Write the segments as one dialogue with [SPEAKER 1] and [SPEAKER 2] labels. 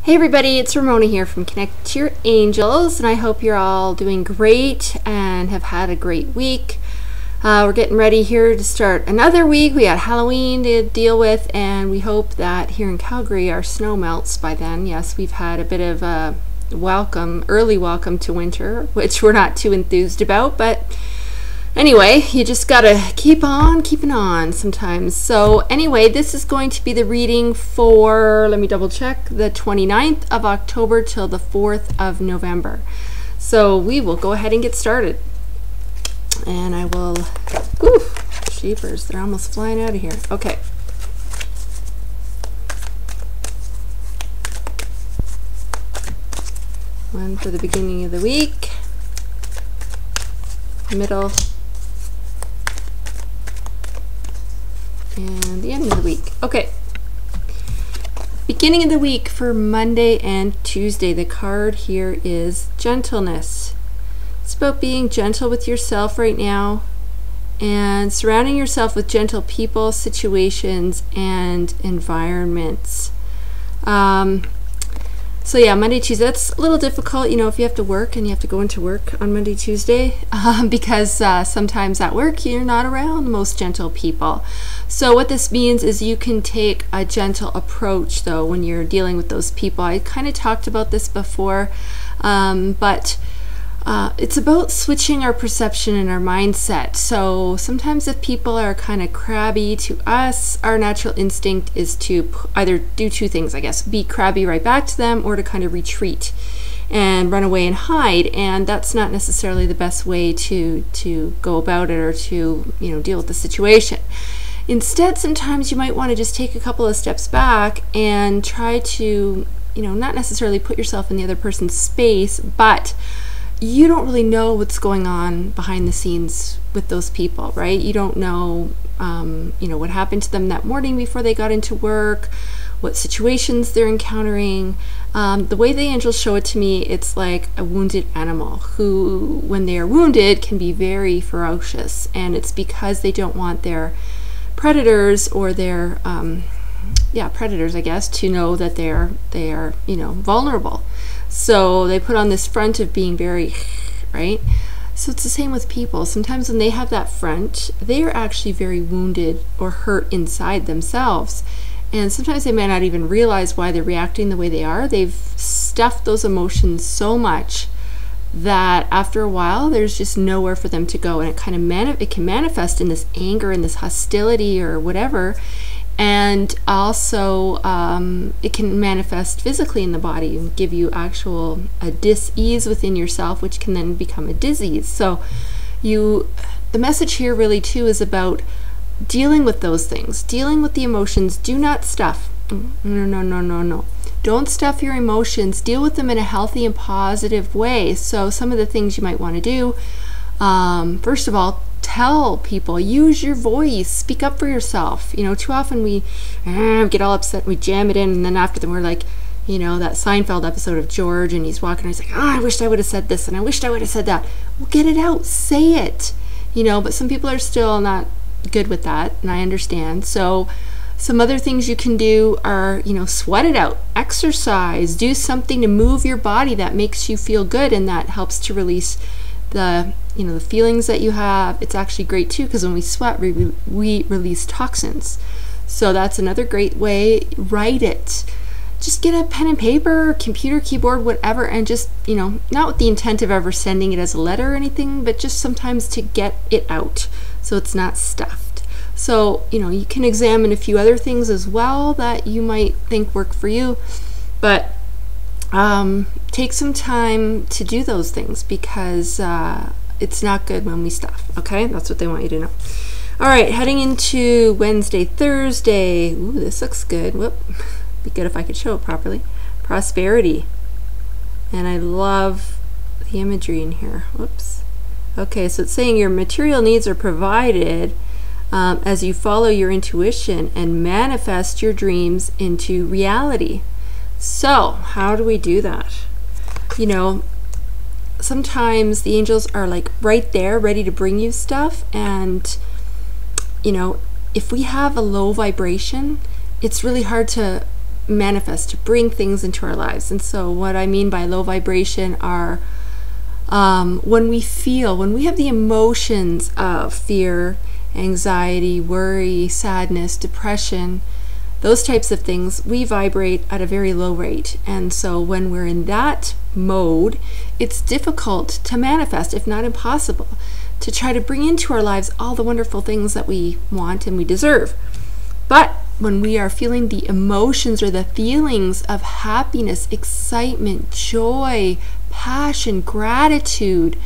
[SPEAKER 1] Hey everybody, it's Ramona here from Connect to Your Angels, and I hope you're all doing great and have had a great week. We're getting ready here to start another week. We got Halloween to deal with, and we hope that here in Calgary our snow melts by then. Yes, we've had a bit of a early welcome to winter, which we're not too enthused about, but anyway, you just gotta keep on keeping on sometimes. So anyway, this is going to be the reading for, let me double check, the 29th of October till the 4th of November. So we will go ahead and get started. And I will, sheepers, they're almost flying out of here. Okay. One for the beginning of the week, middle, and the end of the week. Okay. Beginning of the week for Monday and Tuesday. The card here is gentleness. It's about being gentle with yourself right now and surrounding yourself with gentle people, situations, and environments. So yeah, Monday, Tuesday, that's a little difficult, you know, if you have to work and you have to go into work on Monday, Tuesday, because sometimes at work you're not around the most gentle people. So what this means is you can take a gentle approach, though, when you're dealing with those people. I kind of talked about this before, but it's about switching our perception and our mindset. So sometimes if people are kind of crabby to us, our natural instinct is to either do two things, I guess: be crabby right back to them, or to kind of retreat and run away and hide. And that's not necessarily the best way to go about it, or to, you know, deal with the situation. Instead, sometimes you might want to just take a couple of steps back and try to, you know, not necessarily put yourself in the other person's space, but you don't really know what's going on behind the scenes with those people, right? You don't know, you know, what happened to them that morning before they got into work, what situations they're encountering. The way the angels show it to me, it's like a wounded animal who, when they are wounded, can be very ferocious, and it's because they don't want their predators, or their predators, I guess, to know that they are, you know, vulnerable. So they put on this front of being very, right? So it's the same with people. Sometimes when they have that front, they are actually very wounded or hurt inside themselves. And sometimes they may not even realize why they're reacting the way they are. They've stuffed those emotions so much that after a while, there's just nowhere for them to go. And it kind of it can manifest in this anger and this hostility or whatever. And also it can manifest physically in the body and give you a dis-ease within yourself, which can then become a disease. So the message here really too is about dealing with those things, dealing with the emotions. Do not stuff. No. Don't stuff your emotions. Deal with them in a healthy and positive way. So some of the things you might want to do, first of all, tell people, use your voice, speak up for yourself. You know, too often we get all upset, we jam it in, and then after them we're like, you know, that Seinfeld episode of George, and he's walking and he's like, I wished I would have said this, and I wished I would have said that. Well, get it out, say it, you know. But some people are still not good with that, and I understand. So some other things you can do are, you know, sweat it out, exercise, do something to move your body that makes you feel good, and that helps to release the feelings that you have. It's actually great too, because when we sweat, we release toxins. So that's another great way. Write it. Just get a pen and paper, computer, keyboard, whatever, and just, you know, not with the intent of ever sending it as a letter or anything, but just sometimes to get it out so it's not stuffed. So, you know, you can examine a few other things as well that you might think work for you, but take some time to do those things, because it's not good when we stuff. Okay, that's what they want you to know. All right, heading into Wednesday, Thursday. Ooh, this looks good. Whoop, be good if I could show it properly. Prosperity, and I love the imagery in here. Whoops. Okay, so it's saying your material needs are provided as you follow your intuition and manifest your dreams into reality. So how do we do that? You know, sometimes the angels are like right there ready to bring you stuff, and you know, if we have a low vibration, it's really hard to manifest, to bring things into our lives. And so what I mean by low vibration are when we have the emotions of fear, anxiety, worry, sadness, depression, those types of things, we vibrate at a very low rate. And so when we're in that mode, it's difficult to manifest, if not impossible, to try to bring into our lives all the wonderful things that we want and we deserve. But when we are feeling the emotions or the feelings of happiness, excitement, joy, passion, gratitude,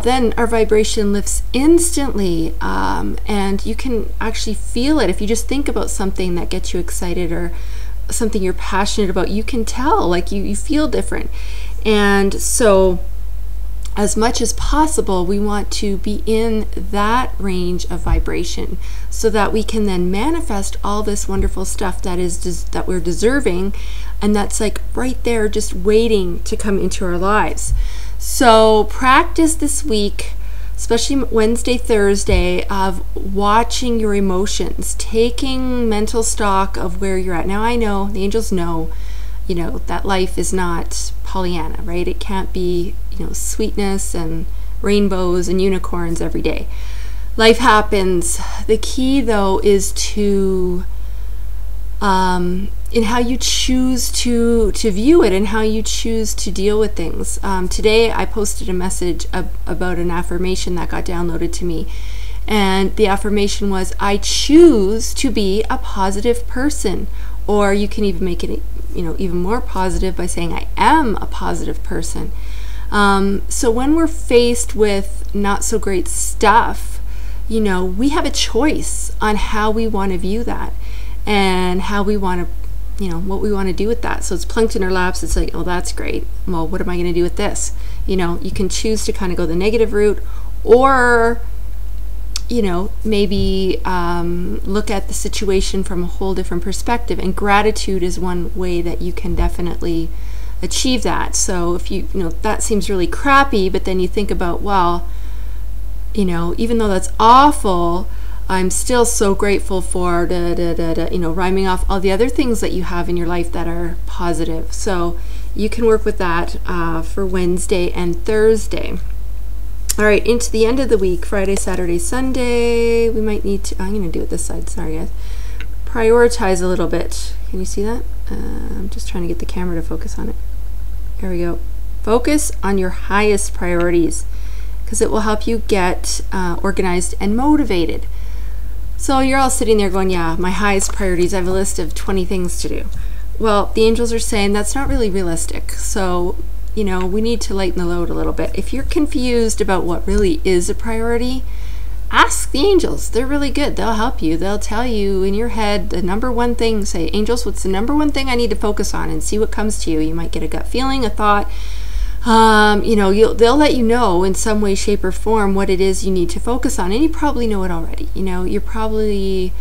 [SPEAKER 1] then our vibration lifts instantly, and you can actually feel it. If you just think about something that gets you excited or something you're passionate about, you can tell, like you feel different. And so as much as possible, we want to be in that range of vibration so that we can then manifest all this wonderful stuff that we're deserving, and that's like right there just waiting to come into our lives. So practice this week, especially Wednesday, Thursday, of watching your emotions, taking mental stock of where you're at. Now I know, the angels know, that life is not Pollyanna, right? It can't be, sweetness and rainbows and unicorns every day. Life happens. The key, though, is to in how you choose to view it and how you choose to deal with things. Today I posted a message about an affirmation that got downloaded to me, and the affirmation was, I choose to be a positive person. Or you can even make it even more positive by saying, I am a positive person. So when we're faced with not so great stuff, we have a choice on how we want to view that and how we want to, what we want to do with that. So it's plunked in our laps. It's like, oh, that's great. Well, what am I going to do with this? You can choose to kind of go the negative route, or maybe look at the situation from a whole different perspective. And gratitude is one way that you can definitely achieve that. So if that seems really crappy, but then you think about, well, even though that's awful, I'm still so grateful for rhyming off all the other things that you have in your life that are positive. So you can work with that for Wednesday and Thursday. All right, into the end of the week, Friday, Saturday, Sunday, we might need to, I'm going to do it this side, sorry guys, prioritize a little bit. Can you see that? I'm just trying to get the camera to focus on it. There we go. Focus on your highest priorities, because it will help you get organized and motivated. So you're all sitting there going, yeah, my highest priorities, I have a list of 20 things to do. Well, the angels are saying that's not really realistic. So we need to lighten the load a little bit. If you're confused about what really is a priority, ask the angels. They're really good. They'll help you. They'll tell you in your head the number one thing. Say, angels, what's the number one thing I need to focus on, and see what comes to you. You might get a gut feeling, a thought. They'll let you know in some way, shape, or form what it is you need to focus on, and you probably know it already. You're probably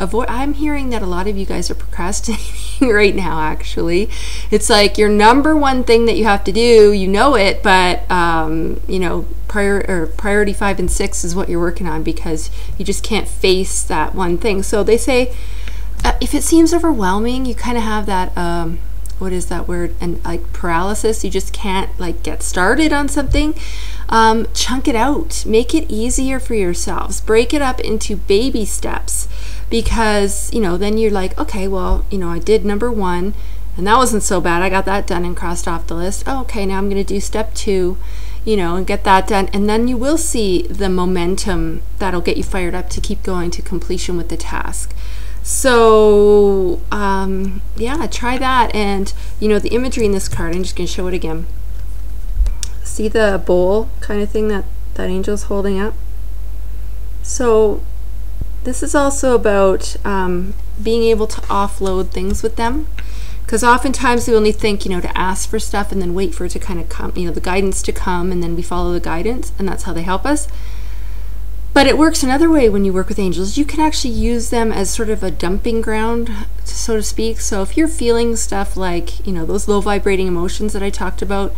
[SPEAKER 1] I'm hearing that a lot of you guys are procrastinating right now. Actually, it's like your number one thing that you have to do. You know it, but priority 5 and 6 is what you're working on, because you just can't face that one thing. So they say if it seems overwhelming, you kind of have that what is that word? And like paralysis. You just can't get started on something. Chunk it out. Make it easier for yourselves. Break it up into baby steps, because then you're like, okay, well, I did number 1 and that wasn't so bad. I got that done and crossed off the list. Oh, okay, now I'm going to do step 2, and get that done. And then you will see the momentum that'll get you fired up to keep going to completion with the task. So yeah, try that. And the imagery in this card, I'm just going to show it again. See the bowl kind of thing that angel's holding up? So this is also about being able to offload things with them, because oftentimes we only think to ask for stuff and then wait for it to kind of come, the guidance to come, and then we follow the guidance, and that's how they help us. But it works another way when you work with angels. You can actually use them as sort of a dumping ground, so to speak. So if you're feeling stuff like, those low vibrating emotions that I talked about,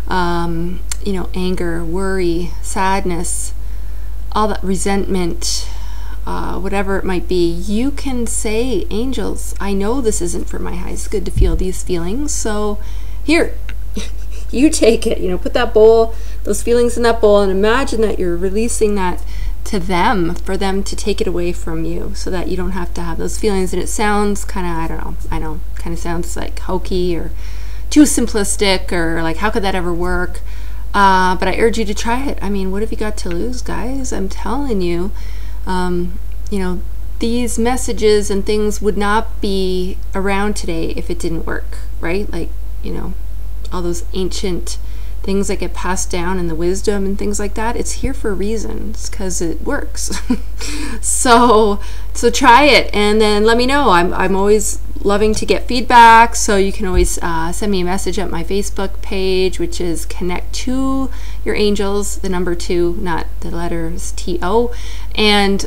[SPEAKER 1] anger, worry, sadness, all that, resentment, whatever it might be, you can say, angels, I know this isn't for my highest good to feel these feelings, so here, you take it, put that bowl, those feelings in that bowl, and imagine that you're releasing that to them, for them to take it away from you, so that you don't have to have those feelings. And it sounds kind of, I know, kind of sounds like hokey or too simplistic, or like, how could that ever work? But I urge you to try it. I mean, what have you got to lose, guys? I'm telling you, these messages and things would not be around today if it didn't work, right? Like, all those ancient things that get passed down and the wisdom and things like that, it's here for a reason. It's because it works. so try it, and then let me know. I'm always loving to get feedback, so you can always send me a message at my Facebook page, which is Connect to Your Angels, the number 2, not the letters TO. And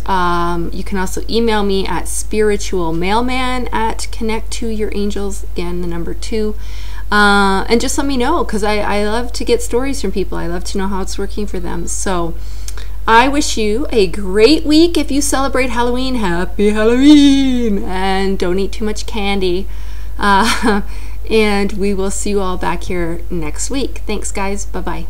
[SPEAKER 1] you can also email me at spiritualmailman@connecttoyourangels, again the number 2. And just let me know, because I love to get stories from people. I love to know how it's working for them. So I wish you a great week. If you celebrate Halloween, happy Halloween, and don't eat too much candy. And we will see you all back here next week. Thanks, guys. Bye-bye.